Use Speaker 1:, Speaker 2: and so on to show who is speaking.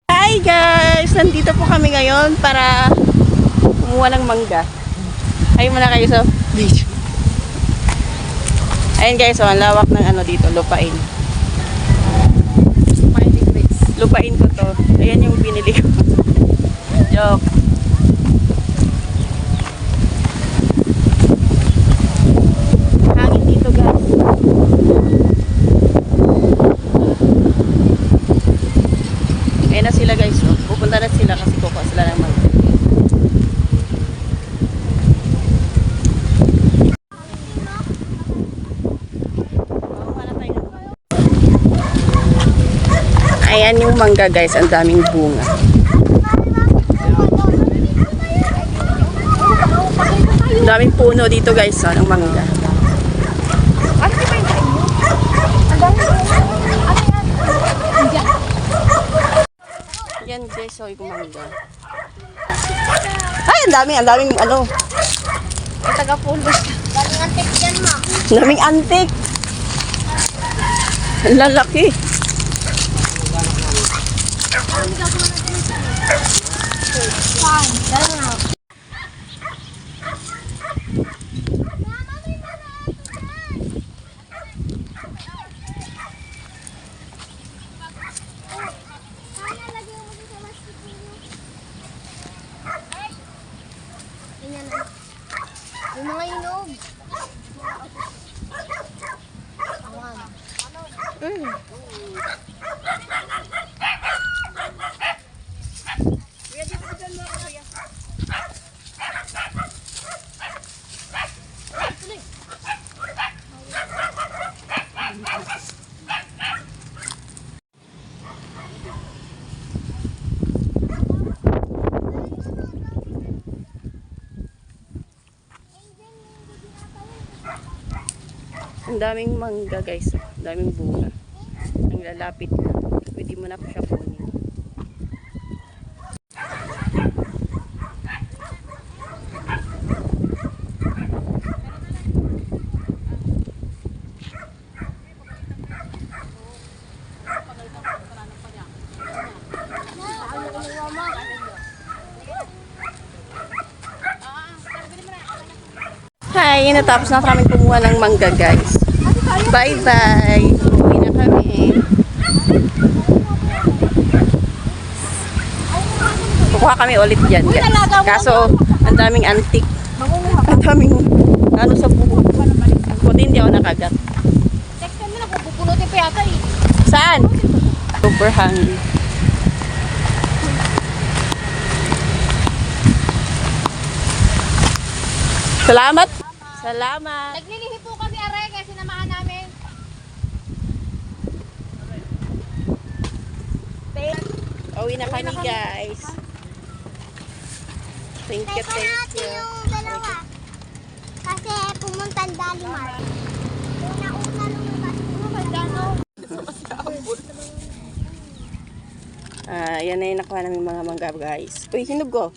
Speaker 1: Hi guys! Nandito po kami ngayon para kumuha ng mangga. Ayun muna kayo sa beach. Ayun guys, ang lawak ng ano dito, lupain. Lupain ko to. Ayan yung binili ko. Joke. Hangin dito guys. Ayan na sila guys. Oh. Pupunta na sila kasi kukuha sila ng mangga. Ayan yung mangga guys, ang daming bunga. Ang daming puno dito guys, oh, ng mangga. Yan guys, oh, yung mangga. Ay, ang daming ano.
Speaker 2: Taga-pulos. Daming antik yan, ma.
Speaker 1: Daming antik. Ang lalaki.
Speaker 2: Yung mga inog.
Speaker 1: Ang daming mangga guys, ang daming bunga. Ang lalapit na. Pwede mo na po siya kunin. Hi, natapos na kami kumuha ng mangga guys. Bye-bye. Uwi na kami. Kukuha kami ulit dyan guys. Kaso, ang daming antik. Ang daming ano sa buhok. Kundi hindi ako nakagat.
Speaker 2: Text kami na, pupunutin pa yata eh.
Speaker 1: Saan? Super hungry. Salamat. Salamat.
Speaker 2: Naglilihi po kami, Are, kaya sinamahan namin.
Speaker 1: Uwi na kami guys. Thank you, thank you.
Speaker 2: Yung dalawa. Kasi pumunta ang Dalimar. Una-una nung
Speaker 1: Yan na yung nakuha namin mga mangga guys. Uy, hinog ko.